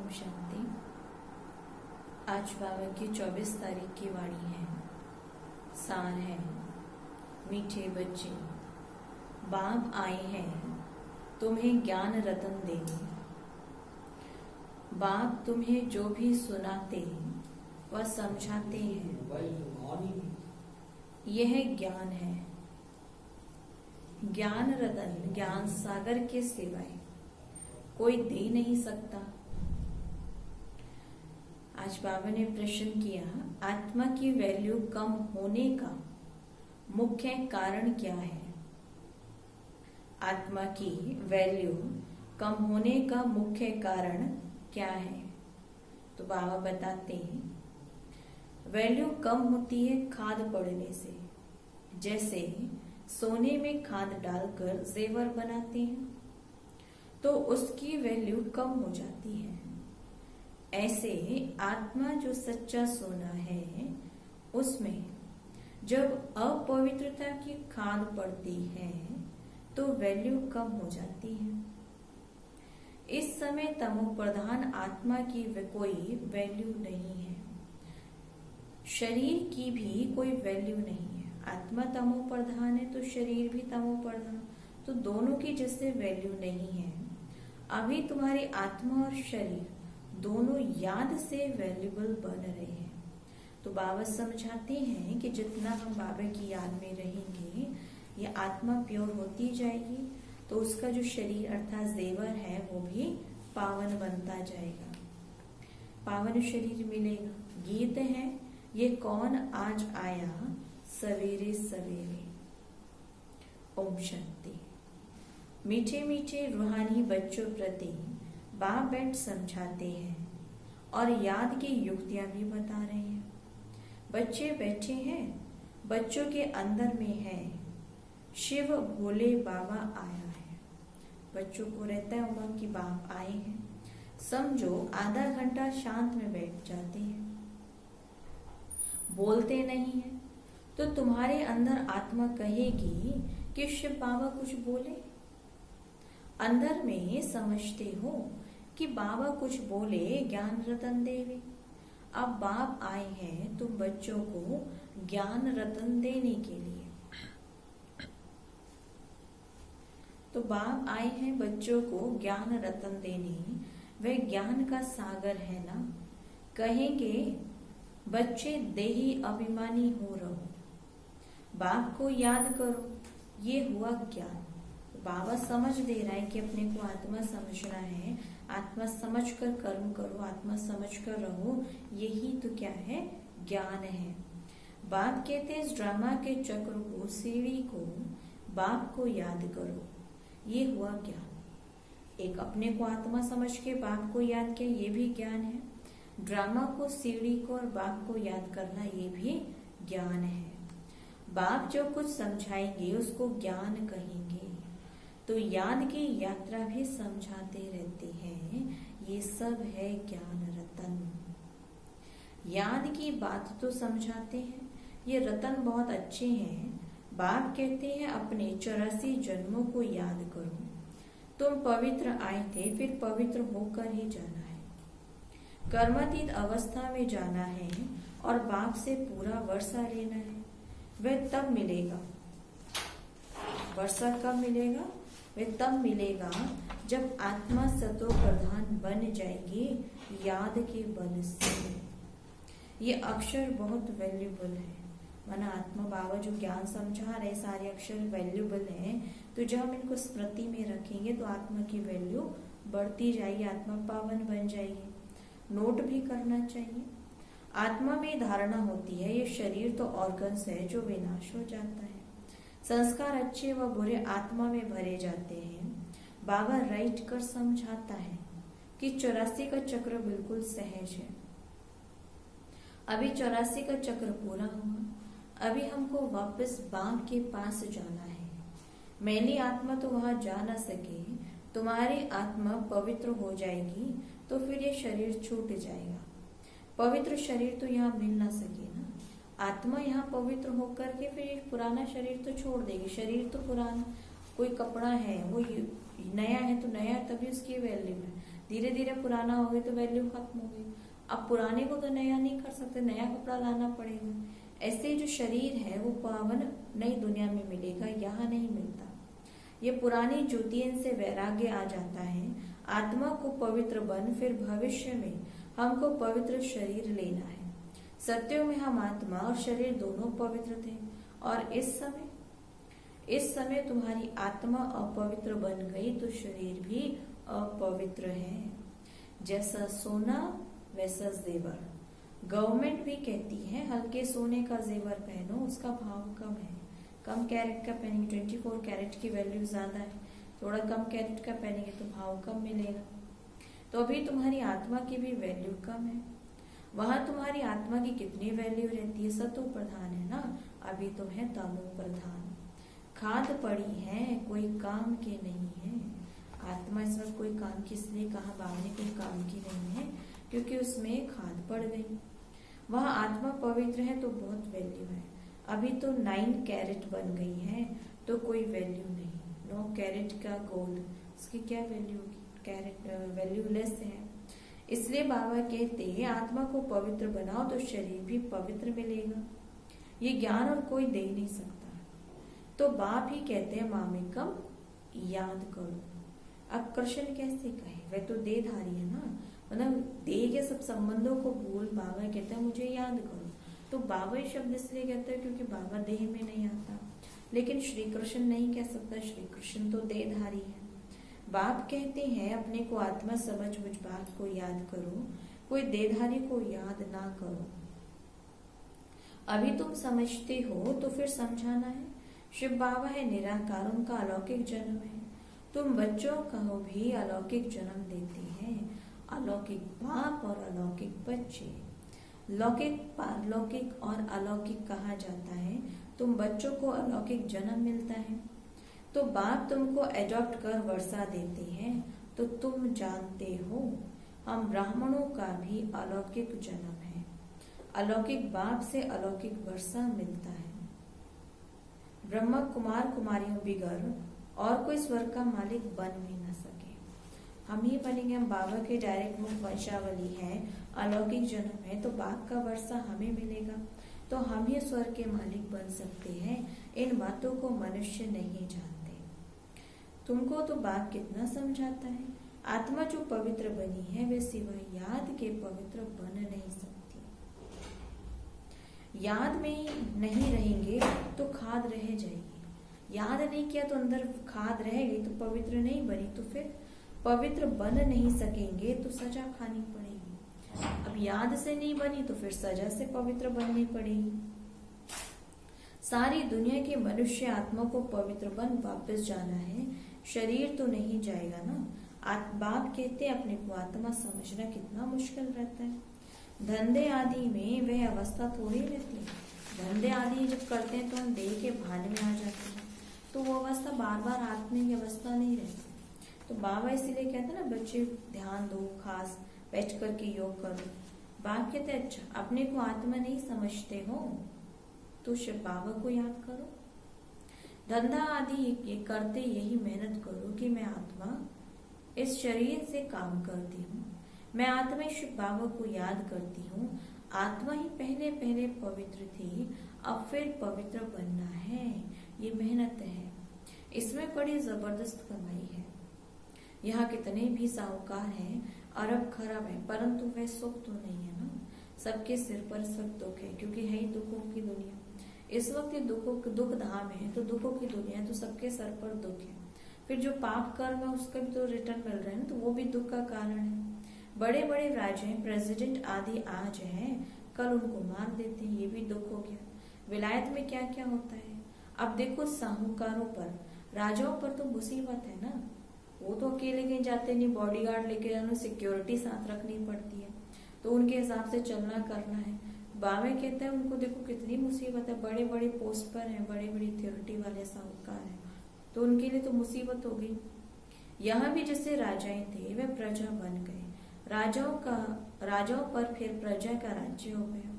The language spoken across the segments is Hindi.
ओम शांति। आज बाबा की 24 तारीख की वाणी है। सार है, मीठे बच्चे, बाप आए हैं तुम्हें ज्ञान रतन देने। बाप तुम्हें जो भी सुनाते वह समझाते हैं। यह ज्ञान है, ज्ञान रतन ज्ञान सागर के सिवाय कोई दे नहीं सकता। आज बाबा ने प्रश्न किया, आत्मा की वैल्यू कम होने का मुख्य कारण क्या है? आत्मा की वैल्यू कम होने का मुख्य कारण क्या है? तो बाबा बताते हैं, वैल्यू कम होती है खाद पड़ने से। जैसे सोने में खाद डालकर जेवर बनाते हैं तो उसकी वैल्यू कम हो जाती है। ऐसे आत्मा जो सच्चा सोना है उसमें जब अपवित्रता की खाद पड़ती है तो वैल्यू कम हो जाती है। इस समय तमो प्रधान आत्मा की कोई वैल्यू नहीं है, शरीर की भी कोई वैल्यू नहीं है। आत्मा तमो प्रधान है तो शरीर भी तमो प्रधान, तो दोनों की जिससे वैल्यू नहीं है। अभी तुम्हारी आत्मा और शरीर दोनों याद से वैल्यूबल बन रहे हैं। तो बाबा समझाते हैं कि जितना हम बाबा की याद में रहेंगे ये आत्मा प्योर होती जाएगी तो उसका जो शरीर अर्थात जेवर है वो भी पावन बनता जाएगा, पावन शरीर मिलेगा। गीत है, ये कौन आज आया सवेरे सवेरे। ओम शांति। मीठे मीठे रूहानी बच्चों प्रति बाप बैठ समझाते हैं और याद की युक्तियां भी बता रहे हैं। बच्चे बैठे हैं, बच्चों के अंदर में है शिव भोले बाबा आया है। बच्चों को रहता है उमंग की बाप आए हैं। समझो आधा घंटा शांत में बैठ जाते हैं, बोलते नहीं है तो तुम्हारे अंदर आत्मा कहेगी कि शिव बाबा कुछ बोले। अंदर में समझते हो कि बाबा कुछ बोले, ज्ञान रतन देवे। अब बाप आए हैं तुम बच्चों को ज्ञान रतन देने के लिए। तो बाप आए हैं बच्चों को ज्ञान रतन देने, वह ज्ञान का सागर है ना। कहेंगे बच्चे देही अभिमानी हो रहो, बाप को याद करो, ये हुआ ज्ञान। बाबा समझ दे रहा है कि अपने को आत्मा समझना है, आत्मा समझ कर कर्म करो, आत्मा समझ कर रहो, यही तो क्या है, ज्ञान है। बाप कहते हैं इस ड्रामा के चक्र को, सीढ़ी को, बाप को याद करो, ये हुआ ज्ञान। एक अपने को आत्मा समझ के बाप को याद किया, ये भी ज्ञान है। ड्रामा को, सीढ़ी को और बाप को याद करना, ये भी ज्ञान है। बाप जो कुछ समझाएंगे उसको ज्ञान कहेंगे। तो याद की यात्रा भी समझाते रहते हैं, ये सब है ज्ञान रतन। याद की बात तो समझाते हैं, ये रतन बहुत अच्छे हैं। बाप कहते हैं अपने 84 जन्मों को याद करो। तुम पवित्र आए थे, फिर पवित्र होकर ही जाना है। कर्मातीत अवस्था में जाना है और बाप से पूरा वर्षा लेना है। वह तब मिलेगा। वर्षा कब मिलेगा? वह तब मिलेगा जब आत्मा सतो प्रधान बन जाएगी याद के बल से। ये अक्षर बहुत वैल्यूबल है। माना आत्मा बाबा जो ज्ञान समझा रहे सारे अक्षर वैल्यूबल हैं, तो जब हम इनको स्मृति में रखेंगे तो आत्मा की वैल्यू बढ़ती जाएगी, आत्मा पावन बन जाएगी। नोट भी करना चाहिए। आत्मा में धारणा होती है ये शरीर तो ऑर्गन्स है जो विनाश हो जाता है। संस्कार अच्छे व बुरे आत्मा में भरे जाते हैं। बाबा राइट कर समझाता है कि 84 का चक्र बिल्कुल सहज है। अभी 84 का चक्र पूरा हुआ, अभी हमको वापस बाप के पास जाना है। मैली आत्मा तो वहां जा ना सके, तुम्हारी आत्मा पवित्र हो जाएगी तो फिर ये शरीर छूट जाएगा। पवित्र शरीर तो यहाँ मिल ना सके ना। आत्मा यहाँ पवित्र होकर के फिर ये पुराना शरीर तो छोड़ देगी। शरीर तो पुराना, कोई कपड़ा है वो नया है तो नया, तभी उसकी वैल्यू है। धीरे धीरे पुराना हो गया तो वैल्यू खत्म हो गई। अब पुराने को तो नया नहीं कर सकते, नया कपड़ा लाना पड़ेगा। ऐसे ही जो शरीर है वो पावन नई दुनिया में मिलेगा, यहाँ नहीं मिलता। ये पुरानी ज्योतियन से वैराग्य आ जाता है। आत्मा को पवित्र बन, फिर भविष्य में हमको पवित्र शरीर लेना है। सत्यों में हम आत्मा और शरीर दोनों पवित्र थे, और इस समय तुम्हारी आत्मा अपवित्र बन गई तो शरीर भी अपवित्र है। जैसा सोना वैसा जेवर। गवर्नमेंट भी कहती है हल्के सोने का जेवर पहनो, उसका भाव कम है। कम कैरेट का पहनेंगे, 24 कैरेट की वैल्यू ज्यादा है, थोड़ा कम कैरेट का पहनेंगे तो भाव कम मिलेगा। तो अभी तुम्हारी आत्मा की भी वैल्यू कम है। वहां तुम्हारी आत्मा की कितनी वैल्यू रहती है? सतो प्रधान है ना, अभी तुम है तमो प्रधान। खाद पड़ी है, कोई काम की नहीं है। आत्मा इस वक्त कोई काम की, इसलिए कहा बाबा ने कोई काम की नहीं है, क्योंकि उसमें खाद पड़ गई। वहां आत्मा पवित्र है तो बहुत वैल्यू है। अभी तो 9 कैरेट बन गई है तो कोई वैल्यू नहीं। 9 कैरेट का गोल्ड, उसकी क्या वैल्यू होगी? कैरेट वैल्यू लेस है। इसलिए बाबा कहते हैं आत्मा को पवित्र बनाओ तो शरीर भी पवित्र मिलेगा। ये ज्ञान और कोई दे नहीं सकता। तो बाप ही कहते हैं मामेकम याद करो। अब कृष्ण कैसे कहे? वह तो देहधारी है ना, मतलब देह के सब संबंधों को भूल बाबा कहते हैं मुझे याद करो। तो बाबा ही शब्द इसलिए कहते हैं क्योंकि बाबा देह में नहीं आता। लेकिन श्री कृष्ण नहीं कह सकता, श्री कृष्ण तो देहधारी है। बाप कहते हैं अपने को आत्मा समझ मुझ बात को याद करो, कोई देहधारी को याद ना करो। अभी तुम समझते हो तो फिर समझाना है। शिव बाबा है निराकार, उनका अलौकिक जन्म है। तुम बच्चों को भी अलौकिक जन्म देते हैं। अलौकिक बाप और अलौकिक बच्चे। लौकिक, पारलौकिक और अलौकिक कहा जाता है। तुम बच्चों को अलौकिक जन्म मिलता है तो बाप तुमको एडॉप्ट कर वर्षा देते हैं। तो तुम जानते हो हम ब्राह्मणों का भी अलौकिक जन्म है। अलौकिक बाप से अलौकिक वर्षा मिलता है। ब्रह्मा कुमार कुमारियों बिगर और कोई स्वर्ग का मालिक बन भी न सके। हम ही बनेंगे। हम बाबा के डायरेक्ट मुख वंशावली है, अलौकिक जन्म है, तो बाप का वर्षा हमें मिलेगा तो हम ही स्वर्ग के मालिक बन सकते हैं। इन बातों को मनुष्य नहीं जानते। तुमको तो बाप कितना समझाता है। आत्मा जो पवित्र बनी है वे सिवाय याद के पवित्र बन नहीं सकती। याद में नहीं रहेंगे तो खाद रह जाएगी। याद नहीं किया तो अंदर खाद रह गई तो पवित्र नहीं बनी, तो फिर पवित्र बन नहीं सकेंगे तो सजा खानी पड़ेगी। अब याद से नहीं बनी तो फिर सजा से पवित्र बननी पड़ेगी। सारी दुनिया के मनुष्य आत्मा को पवित्र बन वापस जाना है, शरीर तो नहीं जाएगा ना। बाप कहते अपने को आत्मा समझना कितना मुश्किल रहता है। धंधे आदि में वह अवस्था थोड़ी रहती है। धंधे आदि जब करते हैं तो हम देह के भान में आ जाते हैं, तो वो अवस्था बार बार आत्मा की अवस्था नहीं रहती। तो बाबा इसीलिए कहते हैं ना बच्चे ध्यान दो, खास बैठ करके योग करो। बाप कहते अच्छा अपने को आत्मा नहीं समझते हो तो शिव बाबा को याद करो। धंधा आदि ये करते यही मेहनत करो कि मैं आत्मा इस शरीर से काम करती हूँ, मैं आत्मा शिव बाबा को याद करती हूँ। आत्मा ही पहले पहले पवित्र थी, अब फिर पवित्र बनना है। ये मेहनत है, इसमें बड़ी जबरदस्त कमाई है। यहाँ कितने भी साहूकार हैं, अरब खरब है, परंतु वह सुख तो नहीं है ना। सबके सिर पर इस वक्त दुख है, क्योंकि है ही दुखों की दुनिया। इस वक्त दुख धाम है, तो दुखों की दुनिया है, तो सबके सर पर दुख है। फिर जो पाप कर्म है उसका भी तो रिटर्न मिल रहा है ना, तो वो भी दुख का कारण है। बड़े बड़े राजे प्रेसिडेंट आदि आज हैं, कल उनको मार देते हैं, ये भी दुख हो गया। विलायत में क्या क्या होता है। अब देखो साहूकारों पर, राजाओं पर तो मुसीबत है ना। वो तो अकेले कहीं जाते नहीं, बॉडीगार्ड लेके जाना, सिक्योरिटी साथ रखनी पड़ती है, तो उनके हिसाब से चलना करना है। बाबा कहते हैं उनको देखो कितनी मुसीबत है। बड़े बड़े पोस्ट पर हैं, बड़े बड़ी थ्योरिटी वाले साहूकार हैं, तो उनके लिए तो मुसीबत हो गई। यहाँ भी जैसे राजाएं थे वे प्रजा बन गए, राजाओं पर फिर प्रजा का राज्य हो गया।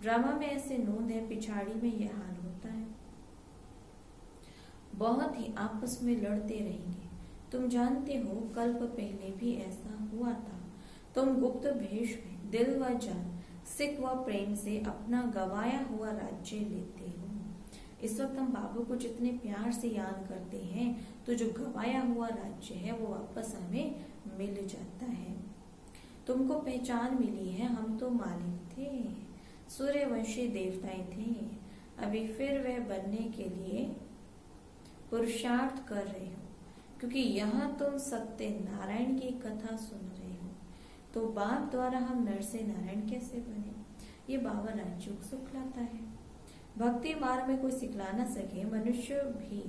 ड्रामा में ऐसे नोंद है, पिछाड़ी में यह हाल होता है। बहुत ही आपस में लड़ते रहेंगे। तुम जानते हो कल्प पहले भी ऐसा हुआ था, तुम गुप्त भेष में दिल व जान, सिख व प्रेम से अपना गवाया हुआ राज्य लेते हो। इस वक्त हम बाबू को जितने प्यार से याद करते हैं तो जो गवाया हुआ राज्य है वो वापस हमें मिल जाता है। तुमको पहचान मिली है, हम तो मालिक थे, सूर्यवंशी देवताएं थे, अभी फिर वह बनने के लिए पुरुषार्थ कर रहे हो, क्योंकि यहाँ तुम सत्य नारायण की कथा सुन रहे हो। तो बाप द्वारा हम नर से नारायण कैसे बने, ये बाबा राज्यों को सिखलाता है। भक्ति मार्ग में कोई सिखला ना सके, मनुष्य भी,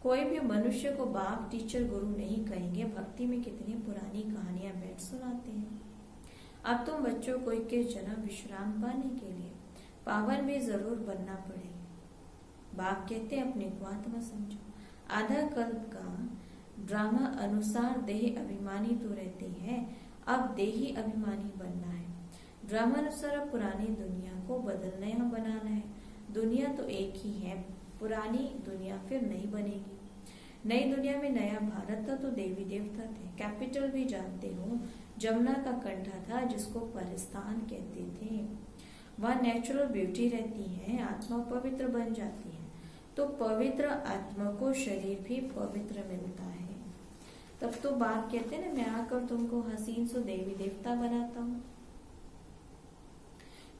कोई भी मनुष्य को बाप टीचर गुरु नहीं कहेंगे। भक्ति में कितनी पुरानी कहानियां बैठ सुनाते हैं। अब तुम बच्चों को 21 जन्म विश्राम पाने के लिए पावन भी जरूर बनना पड़ेगा। बाप कहते हैं अपने को आत्मा समझो। आधा कल्प का ड्रामा अनुसार देह अभिमानी तो रहते हैं, अब देही अभिमानी बनना है। ड्रामा अनुसार अब पुरानी दुनिया को बदलना या बनाना है। दुनिया तो एक ही है, पुरानी दुनिया फिर नहीं बनेगी। नई दुनिया में नया भारत था तो देवी देवता थे। कैपिटल भी जानते हो, जमुना का कंठा था जिसको परिस्थान कहते थे। वहाँ नेचुरल ब्यूटी रहती है, आत्मा पवित्र बन जाती है। तो पवित्र आत्मा को शरीर भी पवित्र मिलता है। तब तो बाप कहते हैं ना, मैं आकर तुमको हसीन सो देवी देवता बनाता हूँ।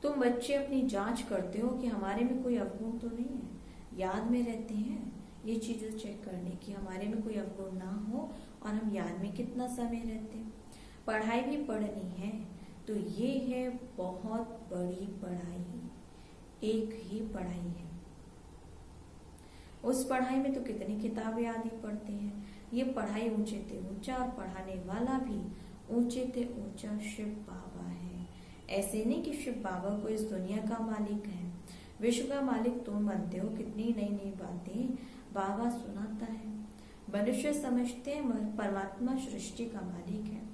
तुम बच्चे अपनी जांच करते हो कि हमारे में कोई अवगुण तो नहीं है, याद में रहते हैं ये चीजें चेक करने की हमारे में कोई अवगुण ना हो और हम याद में कितना समय रहते हैं। पढ़ाई भी पढ़नी है तो ये है बहुत बड़ी पढ़ाई, एक ही पढ़ाई है। उस पढ़ाई में तो कितनी किताबें आदि पढ़ते हैं। ये पढ़ाई ऊंचे ते ऊंचा और पढ़ाने वाला भी ऊंचे ते ऊंचा शिव बाबा है। ऐसे नहीं कि शिव बाबा को इस दुनिया का मालिक है, विश्व का मालिक तुम बनते हो। कितनी नई नई बातें बाबा सुनाता है। मनुष्य समझते हैं परमात्मा सृष्टि का मालिक है।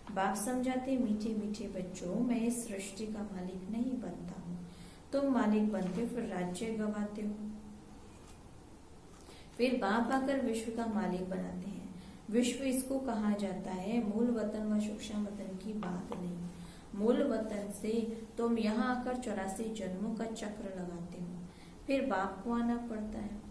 बाप समझाते मीठे मीठे बच्चों, मैं इस सृष्टि का मालिक नहीं बनता हूँ। तुम मालिक बनते हो फिर राज्य गवाते हो। फिर बाप आकर विश्व का मालिक बनाते हैं। विश्व इसको कहा जाता है, मूल वतन व सूक्ष्म वतन की बात नहीं। मूल वतन से तुम यहाँ आकर 84 जन्मों का चक्र लगाते हो, फिर बाप को आना पड़ता है।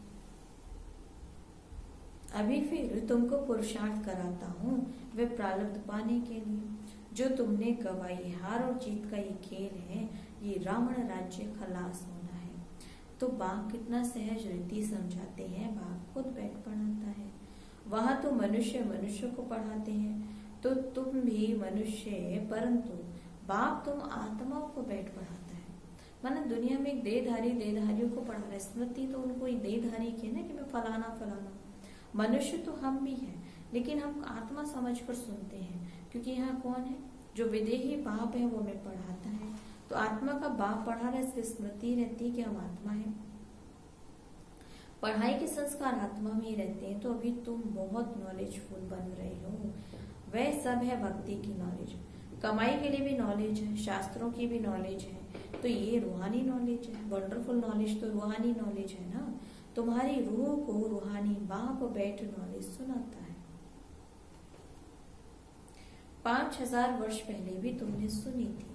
अभी फिर तुमको पुरुषार्थ कराता हूँ वे प्रारब्ध पाने के लिए जो तुमने गवाई। हार और जीत का ये खेल है, ये रावण राज्य खलास होना है। तो बाप कितना सहज रीति समझाते हैं। बाप खुद बैठ पढ़ाता है। वहां तो मनुष्य मनुष्य को पढ़ाते हैं, तो तुम भी मनुष्य, परंतु बाप तुम आत्माओं को बैठ पढ़ाता है। माना दुनिया में एक देहधारियों को पढ़ा रहा है। स्मृति तो उनको देहधारी की है ना, कि मैं फलाना फलाना। मनुष्य तो हम भी हैं, लेकिन हम आत्मा समझकर सुनते हैं, क्योंकि यहाँ कौन है, जो विदेही बाप है वो हमें पढ़ाता है। तो आत्मा का बाप पढ़ा रहा है, इसलिए स्मृति रहती है कि हम आत्मा है। पढ़ाई के संस्कार आत्मा में ही रहते हैं। तो अभी तुम बहुत नॉलेजफुल बन रहे हो। वह सब है भक्ति की नॉलेज। कमाई के लिए भी नॉलेज है, शास्त्रों की भी नॉलेज है। तो ये रूहानी नॉलेज है। वंडरफुल नॉलेज तो रूहानी नॉलेज है ना। तुम्हारी रूह को रूहानी बाप बैठ नॉलेज सुनाता है। 5000 वर्ष पहले भी तुमने सुनी थी।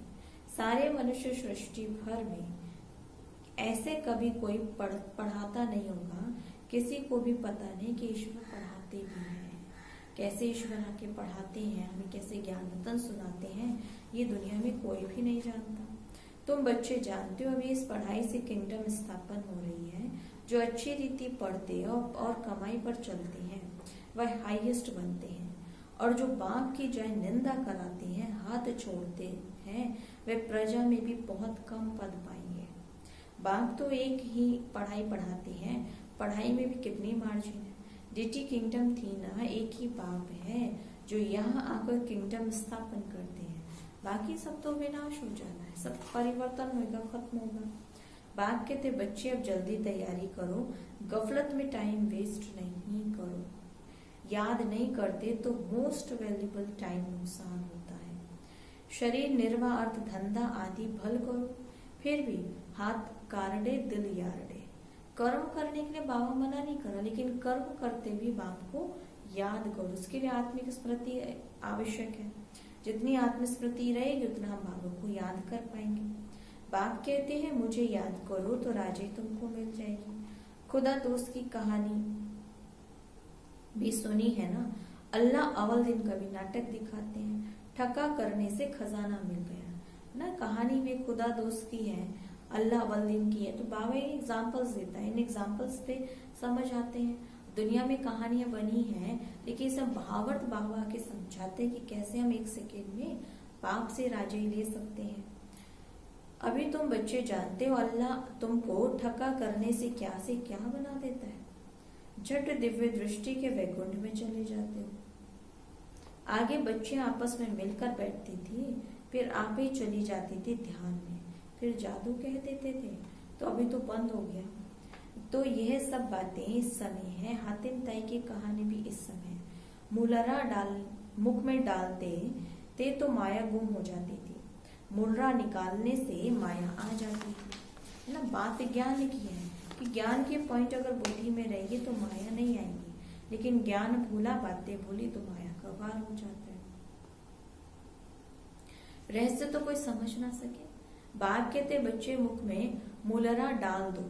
सारे मनुष्य सृष्टि भर में ऐसे कभी कोई पढ़ाता नहीं होगा। किसी को भी पता नहीं कि ईश्वर पढ़ाते भी हैं। कैसे ईश्वर आके पढ़ाते हैं, हमें कैसे ज्ञान रतन सुनाते हैं, ये दुनिया में कोई भी नहीं जानता। तुम बच्चे जानते हो, अभी इस पढ़ाई से किंगडम स्थापन हो रही है। जो अच्छी रीति पढ़ते और कमाई पर चलते हैं वह हाईएस्ट बनते हैं, और जो बाप की जय निंदा कराते हैं, हाथ छोड़ते हैं, वे प्रजा में भी बहुत कम पद पाएंगे। बाप तो एक ही पढ़ाई पढ़ाते हैं, पढ़ाई में भी कितनी मार्जिन है। डिटी किंगडम थी ना, एक ही बाप है जो यहाँ आकर किंगडम स्थापन करते हैं। बाकी सब तो विनाश हो जाना है, सब परिवर्तन होगा, खत्म होगा। बाप कहते बच्चे अब जल्दी तैयारी करो, गफलत में टाइम वेस्ट नहीं करो। याद नहीं करते तो मोस्ट वैल्यूबल टाइम नुकसान होता है। शरीर निर्वाह अर्थ धंधा आदि भल करो, फिर भी हाथ कारडे दिल यारडे। कर्म करने के लिए बाबा मना नहीं करा, लेकिन कर्म करते भी बाप को याद करो। उसके लिए आत्मिक स्मृति आवश्यक है। जितनी आत्मस्मृति रहेगी उतना हम बाबा को याद कर पाएंगे। बाप कहते हैं मुझे याद करो तो राजी तुमको मिल जाएगी। खुदा दोस्त की कहानी भी सुनी है ना। अल्लाह अव्वल दिन कभी नाटक दिखाते हैं, ठका करने से खजाना मिल गया ना। कहानी में खुदा दोस्त की है, अल्लाह अव्वल दिन की है। तो बाबा ये एग्जाम्पल्स देता है, इन एग्जाम्पल्स पे समझ आते हैं। दुनिया में कहानियां बनी हैं, लेकिन सब भावार्थ बाबा के समझाते हैं कि कैसे हम एक सेकेंड में बाप से राजी ले सकते हैं। अभी तुम बच्चे जानते हो अल्लाह तुमको ठका करने से क्या बना देता है। झट दिव्य दृष्टि के वैकुंठ में चले जाते हो। आगे बच्चे आपस में मिलकर बैठती थी, फिर आप ही चली जाती थी ध्यान में, फिर जादू कह देते थे। तो अभी तो बंद हो गया। तो यह सब बातें इस समय है। हातिम ताई की कहानी भी इस समय। मुलरा मुख में डालते थे तो माया गुम हो जाती थी, मुलरा निकालने से माया आ जाती थी ना। बात ज्ञान की है कि ज्ञान के पॉइंट अगर बुद्धि में रहेंगे तो माया नहीं आएंगी, लेकिन ज्ञान भूला, बातें भूली तो माया का वार हो जाता है। रहस्य तो कोई समझ ना सके। बाप कहते बच्चे मुख में मुलरा डाल दो,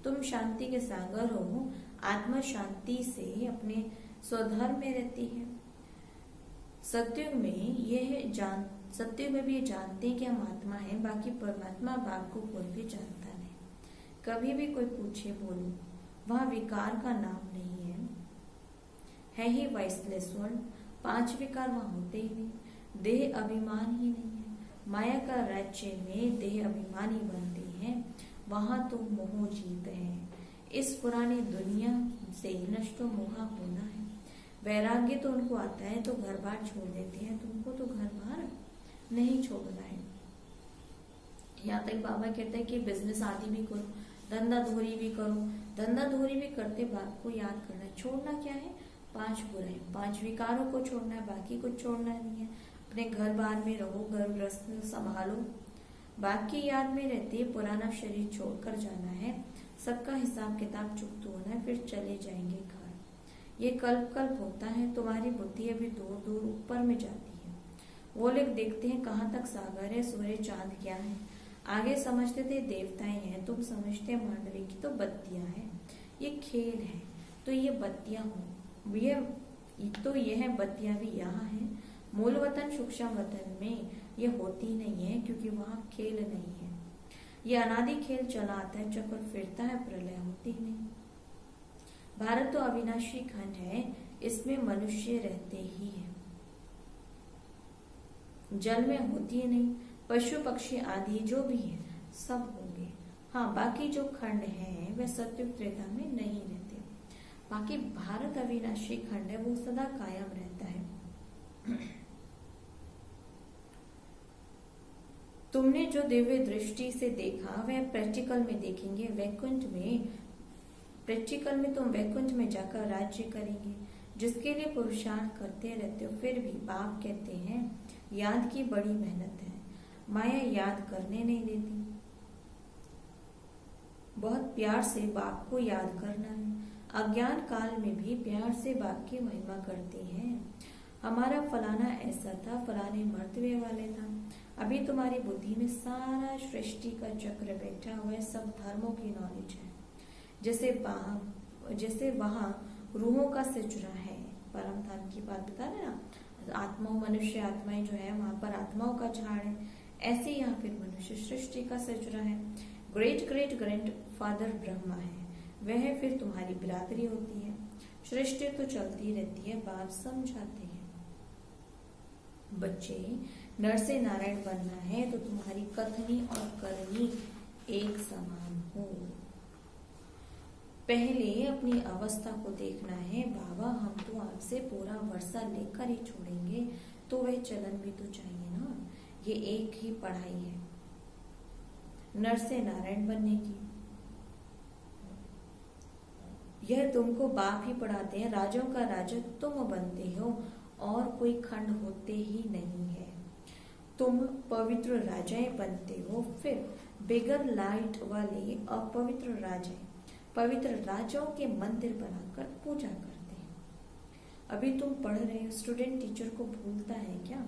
तुम शांति के सागर हो। आत्मा शांति से अपने स्वधर्म में रहती है। सत्युग में भी ये जानते हैं कि हम आत्मा है, बाकी परमात्मा बाप को कोई भी जानता नहीं। कभी भी कोई पूछे बोलो, वहां विकार का नाम नहीं है ही वॉइसलेस वर्ड। 5 विकार वहां होते ही नहीं। देह अभिमान ही नहीं है। माया का राज्य में देह अभिमानी बनते हैं, वहां तो मोह जीत है। इस पुरानी दुनिया से नष्टो मोहा होना है। वैराग्य तो उनको आता है तो घर बार छोड़ देते हैं, तुमको तो घर बार नहीं छोड़ना है। यहाँ तक बाबा कहते हैं कि बिजनेस आदि भी करो, धंधा धोरी भी करो। धंधा धोरी भी करते बाप को याद करना है। छोड़ना क्या है? 5 बुराई, 5 विकारों को छोड़ना है, बाकी कुछ छोड़ना नहीं है। अपने घर बार में रहो, घर गृहस्थ संभालो, बाकी याद में रहते पुराना शरीर छोड़कर जाना है। सबका हिसाब किताब चुकता होना है, फिर चले जाएंगे घर। ये कल्प होता है। तुम्हारी बुद्धि अभी दूर दूर ऊपर में जाती है। वो लोग देखते हैं कहाँ तक सागर है, सूर्य चांद क्या है। आगे समझते थे देवताएं हैं, तुम समझते मांडवी की तो बत्तियां हैं। ये खेल है। तो ये बत्तियां हो, यह बत्तियां भी यहाँ है। मूल वतन सूक्ष्म वतन में ये होती नहीं है, क्योंकि वहाँ खेल नहीं है। ये अनादि खेल चला आता है, चक्र फिरता है, प्रलय होती नहीं। भारत तो अविनाशी खंड है, इसमें मनुष्य रहते ही है। जल में होती है नहीं। पशु पक्षी आदि जो भी है सब होंगे। हाँ, बाकी जो खंड है वह सत्युग त्रेता में नहीं रहते। बाकी भारत अविनाशी खंड है, वो सदा कायम रहता है। तुमने जो दिव्य दृष्टि से देखा वह प्रैक्टिकल में देखेंगे। वैकुंठ में प्रैक्टिकल में तुम वैकुंठ में जाकर राज्य करेंगे, जिसके लिए पुरुषार्थ करते रहते हो। फिर भी बाप कहते हैं याद की बड़ी मेहनत है। माया याद करने नहीं देती। बहुत प्यार से बाप को याद करना है। अज्ञान काल में भी प्यार से बाप की महिमा करते हैं। हमारा फलाना ऐसा था, फलाने मर्तबे वाले था। अभी तुम्हारी बुद्धि में सारा सृष्टि का चक्र बैठा हुआ है, सब धर्मों की नॉलेज है। जैसे वहाँ रूहों का सिचरा है, परम धाम की बात बता रहे ना, आत्माओं मनुष्य आत्माएं जो है वहां पर आत्माओं का झाड़ है, ऐसे यहाँ फिर मनुष्य सृष्टि का सिचरा है। Great great grand father Brahma है, वह फिर तुम्हारी बिरादरी होती है। सृष्टि तो चलती रहती है, बाप समझाते हैं। बच्चे नर से नारायण बनना है तो तुम्हारी कथनी और करनी एक समान हो। पहले अपनी अवस्था को देखना है। बाबा हम तो आपसे पूरा वर्षा लेकर ही छोड़ेंगे, तो वह चलन भी तो चाहिए ना। ये एक ही पढ़ाई है नर से नारायण बनने की। यह तुमको बाप ही पढ़ाते हैं। राजों का राजा तुम बनते हो और कोई खंड होते ही नहीं है। तुम पवित्र राजाएं बनते हो, फिर बेगर लाइट वाले अपवित्र राजाएं पवित्र राजाओं के मंदिर बनाकर पूजा करते हैं। अभी तुम पढ़ रहे हो। स्टूडेंट टीचर को भूलता है क्या?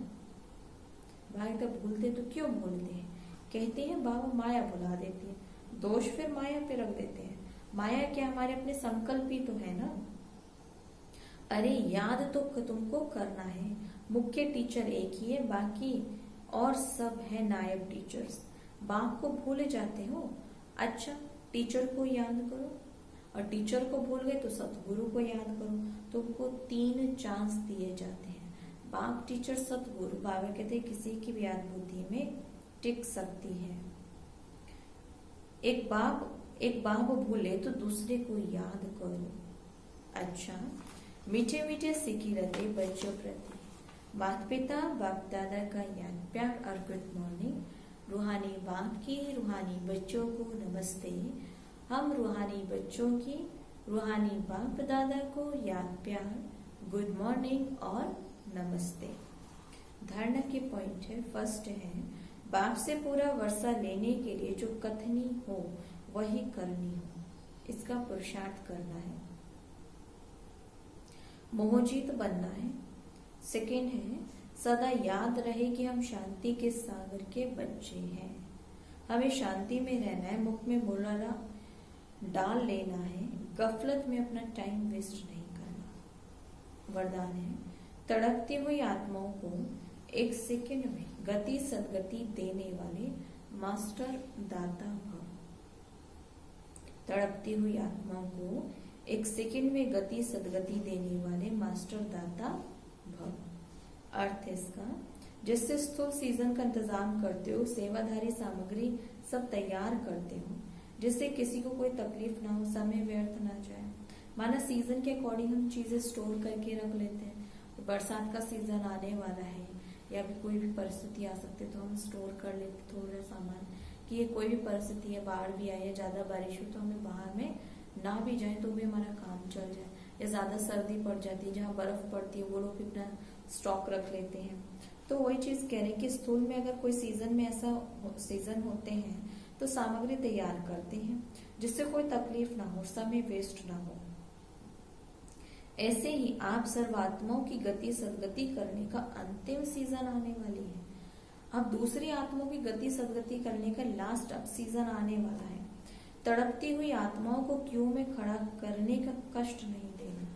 भाई तो भूलते तो क्यों भूलते हैं? कहते हैं बाबा माया भुला देती है। दोष फिर माया पे रख देते हैं। माया क्या, हमारे अपने संकल्प ही तो है ना। अरे याद तो तुमको करना है। मुख्य टीचर एक ही है, बाकी और सब है नायब टीचर्स। बाप को भूले जाते हो। अच्छा, टीचर को याद करो, और टीचर को भूल गए तो सतगुरु को याद करो। तुमको 3 चांस दिए जाते हैं, बाप, टीचर, सतगुरु। बाबा कहते हैं किसी की भी याद बुद्धि में टिक सकती है। एक बाप भूले तो दूसरे को याद करो। अच्छा, मीठे मीठे सिकी रहते बच्चों प्रति, माता पिता बाप दादा का याद प्यार और गुड मॉर्निंग। रूहानी बाप की रूहानी बच्चों को नमस्ते। हम रूहानी बच्चों की रूहानी बाप दादा को याद प्यार, गुड मॉर्निंग और नमस्ते। धारणा के पॉइंट है, फर्स्ट है बाप से पूरा वर्षा लेने के लिए जो कथनी हो वही करनी हो, इसका पुरुषार्थ करना है, मोहजीत बनना है। सेकेंड है सदा याद रहे कि हम शांति के सागर के बच्चे हैं, हमें शांति में रहना है, मुख में मुलारा डाल लेना है, गफलत में अपना टाइम वेस्ट नहीं करना। वरदान है तड़पती हुई आत्माओं को 1 सेकंड में गति सदगति देने वाले मास्टर दाता भव। तड़पती हुई आत्माओं को 1 सेकंड में गति सदगति देने वाले मास्टर दाता भव। अर्थ इसका, जिससे स्थूल सीजन का इंतजाम करते हो, सेवाधारी सामग्री सब तैयार करते हो, जिससे किसी को कोई तकलीफ ना हो, समय व्यर्थ ना जाए। माना सीजन के अकॉर्डिंग हम चीजें स्टोर करके रख लेते हैं, तो बरसात का सीजन आने वाला है या भी कोई भी परिस्थिति आ सकती है तो हम स्टोर कर लेते थोड़ा सामान, कि ये कोई भी परिस्थिति है, बाढ़ भी आई है, ज्यादा बारिश हो तो हमें बाहर में ना भी जाए तो भी हमारा काम चल जाए, या ज्यादा सर्दी पड़ जाती है, जहाँ बर्फ पड़ती है वो लोग अपना स्टॉक रख लेते हैं। तो वही चीज कह रहे हैं कि स्थूल में अगर कोई सीजन में ऐसा सीजन होते हैं तो सामग्री तैयार करते हैं जिससे कोई तकलीफ ना हो, समय वेस्ट ना हो। ऐसे ही आप सर्वात्माओं की गति सदगति करने का अंतिम सीजन आने वाली है। अब दूसरी आत्माओं की गति सदगति करने का लास्ट अब सीजन आने वाला है। तड़पती हुई आत्माओं को क्यू में खड़ा करने का कष्ट नहीं देना।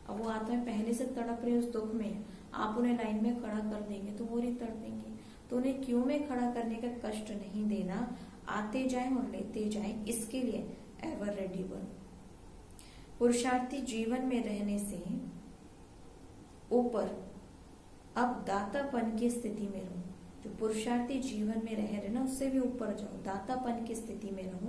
अब वो आत्माएं पहले से तड़प रही उस दुख में, आप उन्हें लाइन में खड़ा कर देंगे तो वो नहीं तड़पेंगे, तो उन्हें क्यू में खड़ा करने का कष्ट नहीं देना, आते जाएं और लेते जाएं, इसके लिए एवर रेडी बनो। पुरुषार्थी जीवन में रहने से ऊपर अब दातापन की स्थिति में रहो। जो पुरुषार्थी जीवन में रह रहे ना, उससे भी ऊपर जाओ, दातापन की स्थिति में रहो।